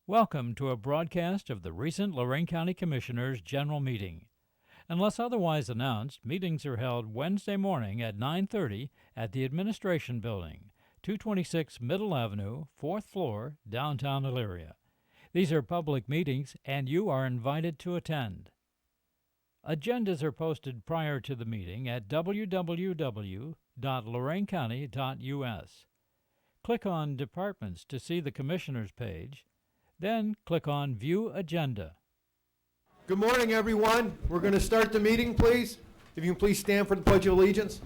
Welcome to a broadcast of the recent Lorain County Commissioners' General Meeting. Unless otherwise announced, meetings are held Wednesday morning at 9:30 at the Administration Building, 226 Middle Avenue, 4th floor, downtown Elyria. These are public meetings and you are invited to attend. Agendas are posted prior to the meeting at www.loraincounty.us. Click on Departments to see the Commissioners page, then click on View Agenda. Good morning, everyone. We're going to start the meeting, please. If you can please stand for the Pledge of Allegiance.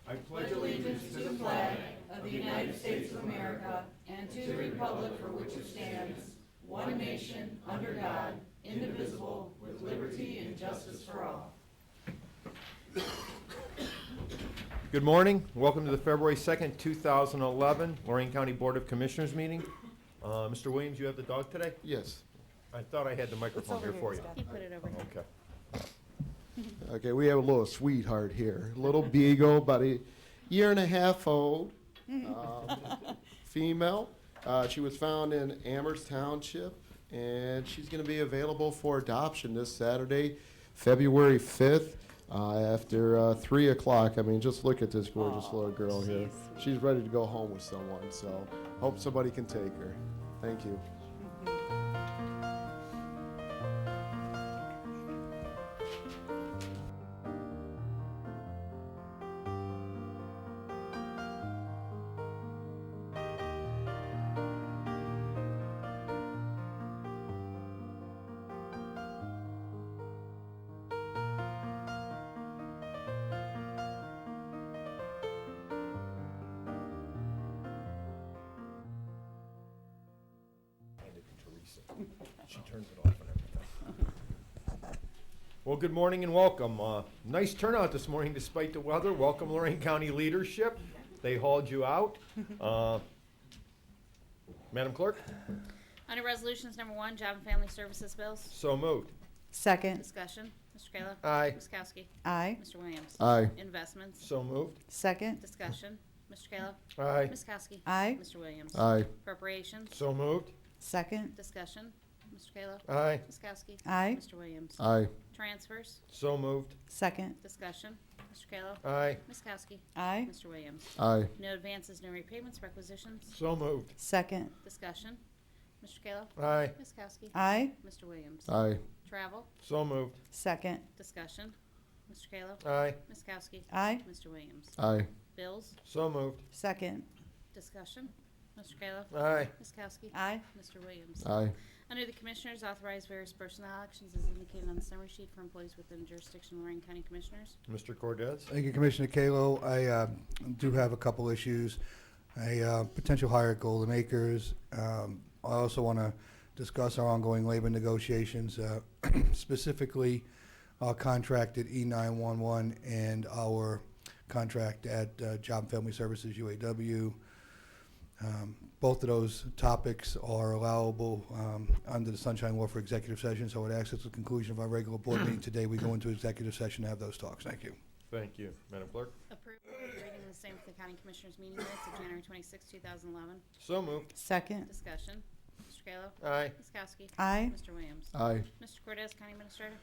I pledge allegiance to the flag of the United States of America and to the republic for which it stands, one nation, under God, indivisible, with liberty and justice for all. Good morning. Welcome to the February 2nd, 2011 Lorain County Board of Commissioners meeting. Mr. Williams, you have the dog today? Yes. I thought I had the microphone here for you. He put it over here. Okay. Okay, we have a little sweetheart here. A little beagle, about a year and a half old, female. She was found in Amherst Township, and she's going to be available for adoption this Saturday, February 5th, after 3 o'clock. I mean, just look at this gorgeous little girl here. She's ready to go home with someone, so hope somebody can take her. Thank you. She turns it off and everything. Well, good morning and welcome. Nice turnout this morning despite the weather. Welcome, Lorain County leadership. They hauled you out. Madam Clerk? Under Resolutions Number 1, Job and Family Services Bills. So moved. Second. Discussion. Mr. Kalo. Aye. Ms. Kowski. Aye. Mr. Williams. Aye. Investments. So moved. Second. Discussion. Mr. Kalo. Aye. Ms. Kowski. Aye. Mr. Williams. Aye. Appropriations. So moved. Second. Discussion. Mr. Kalo. Aye. Ms. Kowski. Aye. Mr. Williams. Aye. Transfers. So moved. Second. Discussion. Mr. Kalo. Aye. Ms. Kowski. Aye. Mr. Williams. Aye. No advances, no repayments, requisitions. So moved. Second. Discussion. Mr. Kalo. Aye. Ms. Kowski. Aye. Mr. Williams. Aye. Travel. So moved. Second. Discussion. Mr. Kalo. Aye. Ms. Kowski. Aye. Mr. Williams. Aye. Bills. So moved. Second. Discussion. Mr. Kalo. Aye. Ms. Kowski. Aye. Mr. Williams. Aye. Under the Commissioners, authorize various personnel actions as indicated on the summary sheet for employees within jurisdiction of Lorain County Commissioners. Mr. Cordez? Thank you, Commissioner Kalo. I do have a couple issues. A potential hire at Golden Acres. I also want to discuss our ongoing labor negotiations, specifically our contract at E911 and our contract at Job and Family Services UAW. Both of those topics are allowable under the Sunshine Law for executive session, so I would ask at the conclusion of our regular board meeting today, we go into executive session to have those talks. Thank you. Thank you. Madam Clerk? Approve reading the same for the County Commissioners meeting minutes of January 26, 2011. So moved. Second. Discussion. Mr. Kalo. Aye. Ms. Kowski. Aye. Mr. Williams. Aye. Mr. Cordez, County Administrator.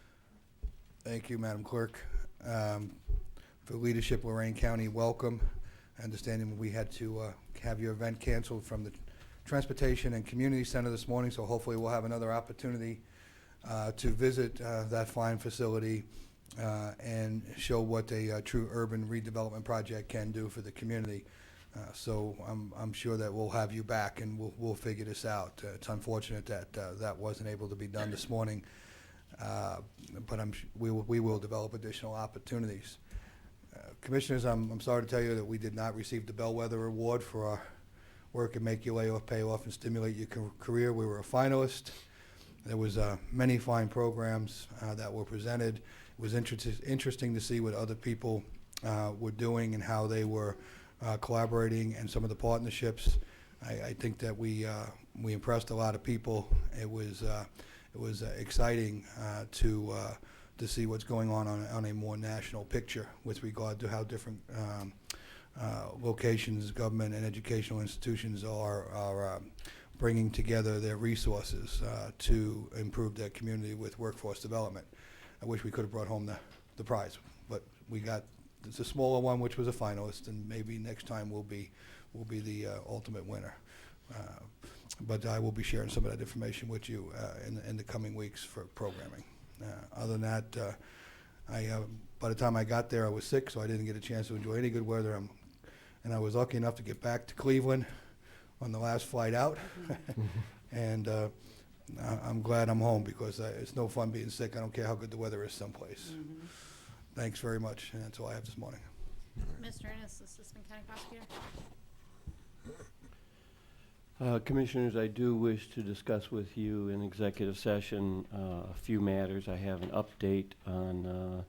Thank you, Madam Clerk. For Leadership Lorain County, welcome. Understanding we had to have your event canceled from the Transportation and Community Center this morning, so hopefully we'll have another opportunity to visit that fine facility and show what a true urban redevelopment project can do for the community. So I'm sure that we'll have you back and we'll figure this out. It's unfortunate that that wasn't able to be done this morning, but we will develop additional opportunities. Commissioners, I'm sorry to tell you that we did not receive the Bellwether Award for our work and make your layoff, pay off, and stimulate your career. We were a finalist. There was many fine programs that were presented. It was interesting to see what other people were doing and how they were collaborating and some of the partnerships. I think that we impressed a lot of people. It was exciting to see what's going on a more national picture with regard to how different locations, government and educational institutions are bringing together their resources to improve their community with workforce development. I wish we could have brought home the prize, but we got it's a smaller one, which was a finalist, and maybe next time we'll be the ultimate winner. But I will be sharing some of that information with you in the coming weeks for programming. Other than that, by the time I got there, I was sick, so I didn't get a chance to enjoy any good weather. And I was lucky enough to get back to Cleveland on the last flight out. And I'm glad I'm home, because it's no fun being sick. I don't care how good the weather is someplace. Thanks very much, and that's all I have this morning. Mr. Ennis, Assistant County Prosecutor. Commissioners, I do wish to discuss with you in executive session a few matters. I have an update on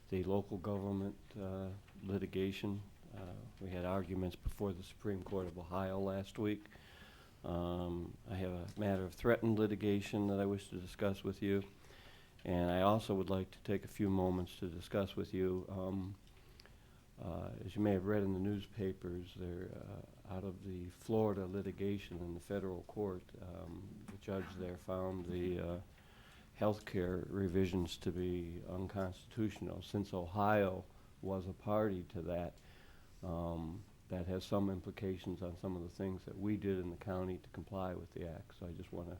the local government litigation. We had arguments before the Supreme Court of Ohio last week. I have a matter of threatened litigation that I wish to discuss with you. And I also would like to take a few moments to discuss with you, as you may have read in the newspapers, out of the Florida litigation in the federal court, the judge there found the health care revisions to be unconstitutional. Since Ohio was a party to that, that has some implications on some of the things that we did in the county to comply with the act. So I just want to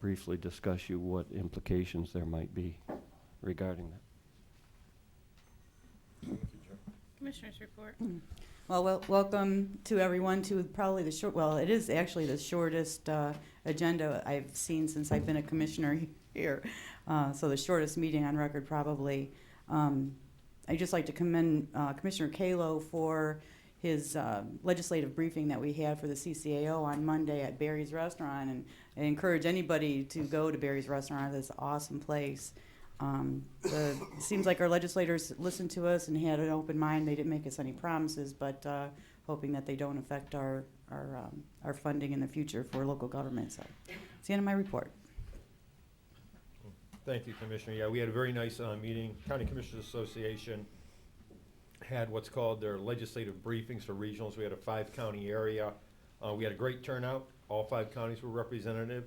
briefly discuss you what implications there might be regarding that. Commissioners report. Well, welcome to everyone to probably it is actually the shortest agenda I've seen since I've been a commissioner here. So the shortest meeting on record probably. I'd just like to commend Commissioner Kalo for his legislative briefing that we had for the CCAO on Monday at Barry's Restaurant, and I encourage anybody to go to Barry's Restaurant. It's an awesome place. It seems like our legislators listened to us and had an open mind. They didn't make us any promises, but hoping that they don't affect our funding in the future for local government. So that's the end of my report. Thank you, Commissioner. Yeah, we had a very nice meeting. County Commissioners Association had what's called their legislative briefings for regionals. We had a 5-county area. We had a great turnout. All 5 counties were represented,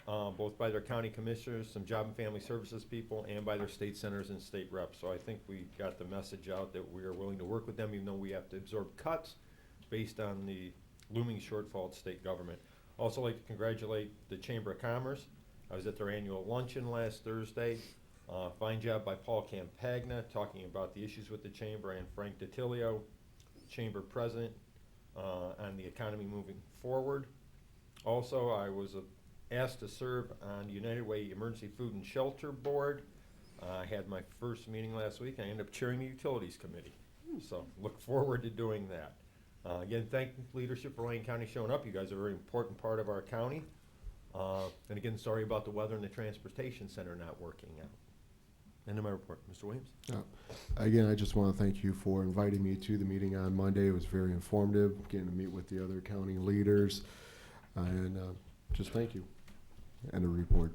both by their county commissioners, some job and family services people, and by their state senators and state reps. So I think we got the message out that we are willing to work with them, even though we have to absorb cuts based on the looming shortfall at state government. Also like to congratulate the Chamber of Commerce. I was at their annual luncheon last Thursday. Fine job by Paul Campagna talking about the issues with the Chamber, and Frank DeTihio, Chamber President, on the economy moving forward. Also, I was asked to serve on the United Way Emergency Food and Shelter Board. I had my first meeting last week. I ended up chairing the Utilities Committee. So look forward to doing that. Again, thank Leadership Lorain County showing up. You guys are a very important part of our county. And again, sorry about the weather and the transportation center not working out. End of my report. Mr. Williams? Again, I just want to thank you for inviting me to the meeting on Monday. It was very informative, getting to meet with the other county leaders, and just thank you. End of report.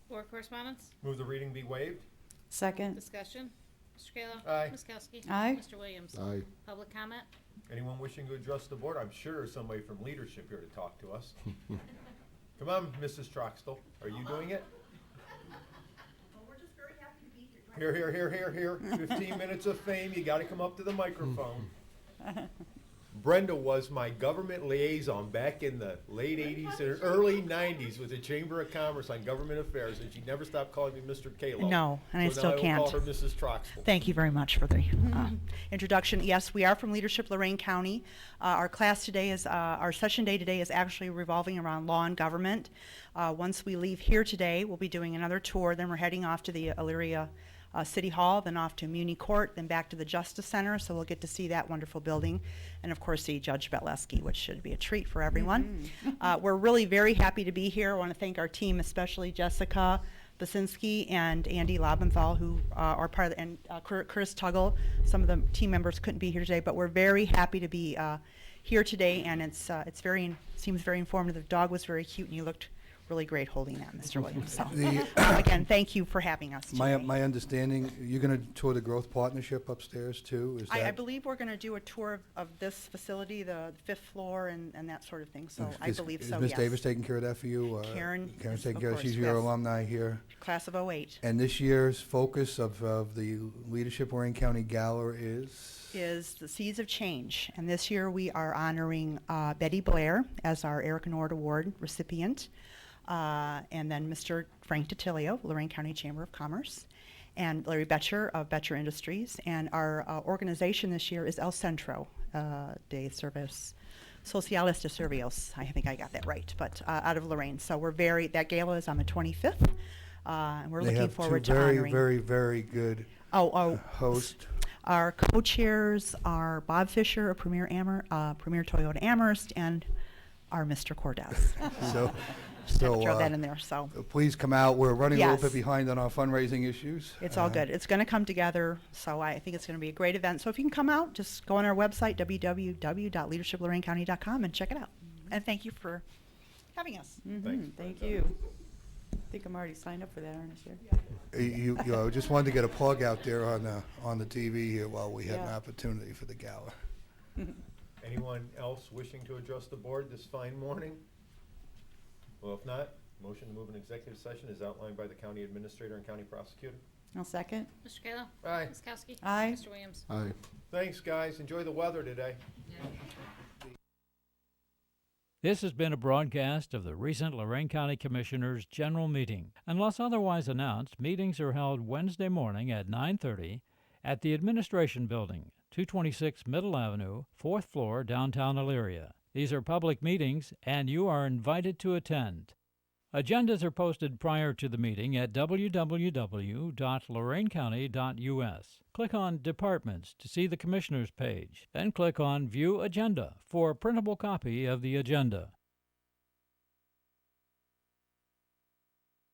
Board correspondence. Move the reading be waived. Second. Discussion. Mr. Kayla. Aye. Ms. Kowski. Aye. Mr. Williams. Aye. Public comment. Anyone wishing to address the board? I'm sure there's somebody from leadership here to talk to us. Come on, Mrs. Troxell. Are you doing it? Well, we're just very happy to be here. Here. 15 minutes of fame. You got to come up to the microphone. Brenda was my government liaison back in the late 80s and early 90s with the Chamber of Commerce on government affairs, and she never stopped calling me Mr. Kalo. No, and I So still now can't. I will call her Mrs. Troxell. Thank you very much for the introduction. Yes, we are from Leadership Lorain County. Our class today is, our session day today is actually revolving around law and government. Once we leave here today, we'll be doing another tour. Then we're heading off to the Elyria City Hall, then off to Muni Court, then back to the Justice Center. So we'll get to see that wonderful building, and of course see Judge Betleski, which should be a treat for everyone. We're really very happy to be here. I want to thank our team, especially Jessica Basinski and Andy Lobenthal, who are part of the, and Chris Tuggle. Some of the team members couldn't be here today, but we're very happy to be here today, and it's seems very informative. The dog was very cute, and you looked really great holding that, Mr. Williams. So, The- again, thank you for having us today. My understanding, you're going to tour the growth partnership upstairs too? Is I that? believe we're going to do a tour of this facility, the fifth floor and that sort of thing, so I believe so, Is Ms. yes. Davis taking care of that for you? Karen Karen's is, taking of care of, course, she's your yes. alumni here. Class of '08 And this year's focus of the Leadership Lorain County Gala is the Seeds of Change, and this year we are honoring Betty Blair as our Eric Nord Award recipient, and then Mr. Frank DeTihio, Lorain County Chamber of Commerce, and Larry Bettcher of Bettcher Industries, and our organization this year is El Centro de Servicios Sociales de Servicios. I think I got that right, but out of Lorain. So that gala is on the 25th, and we're looking forward to honoring. They have two very, very good hosts. Our co-chairs are Bob Fisher of Premier Toyota Amherst, and our Mr. Cordes. So Throw that in there. So please come out. We're running a little Yes. bit behind on our fundraising issues. it's all good. It's going to come together. So I think it's going to be a great event. So if you can come out, just go on our website, www.leadershiploraincounty.com, and check it out. And thank you for having us. Thanks, Thank Brenda. you. I think I'm already signed up for that, aren't I, Chair? You know, just wanted to get a plug out there on the TV here while we had an Yeah. opportunity for the gala. Anyone else wishing to address the board this fine morning? Well, if not, motion to move an executive session is outlined by the county administrator and county prosecutor. I'll second. Mr. Kalo? Aye. Ms. Kowski? Aye. Mr. Williams? Aye. Thanks, guys. Enjoy the weather today. This has been a broadcast of the recent Lorain County Commissioners' General Meeting. Unless otherwise announced, meetings are held Wednesday morning at 9:30 at the Administration Building, 226 Middle Avenue, 4th floor, downtown Elyria. These are public meetings, and you are invited to attend. Agendas are posted prior to the meeting at www.loraincounty.us. Click on Departments to see the Commissioners page, then click on View Agenda for a printable copy of the agenda.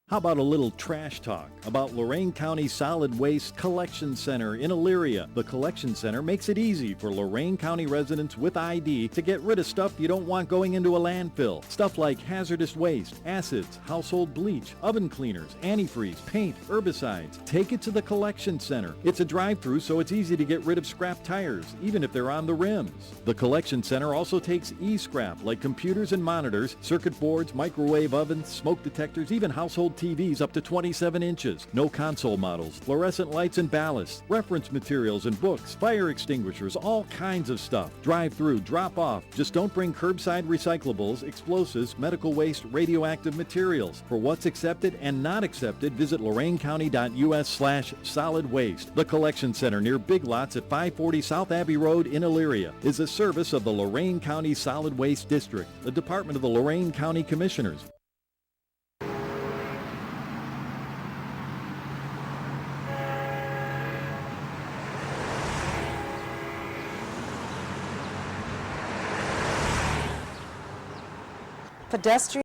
How about a little trash talk about Lorain County Solid Waste Collection Center in Elyria? The Collection Center makes it easy for Lorain County residents with ID to get rid of stuff you don't want going into a landfill. Stuff like hazardous waste, acids, household bleach, oven cleaners, antifreeze, paint, herbicides. Take it to the Collection Center. It's a drive-through, so it's easy to get rid of scrap tires, even if they're on the rims. The Collection Center also takes e-scrap like computers and monitors, circuit boards, microwave ovens, smoke detectors, even household TVs up to 27 inches. No console models, fluorescent lights and ballasts, reference materials and books, fire extinguishers, all kinds of stuff. Drive through, drop off. Just don't bring curbside recyclables, explosives, medical waste, radioactive materials. For what's accepted and not accepted, visit loraincounty.us/solid waste. The Collection Center near Big Lots at 540 South Abbey Road in Elyria is a service of the Lorain County Solid Waste District, the Department of the Lorain County Commissioners. Pedestrian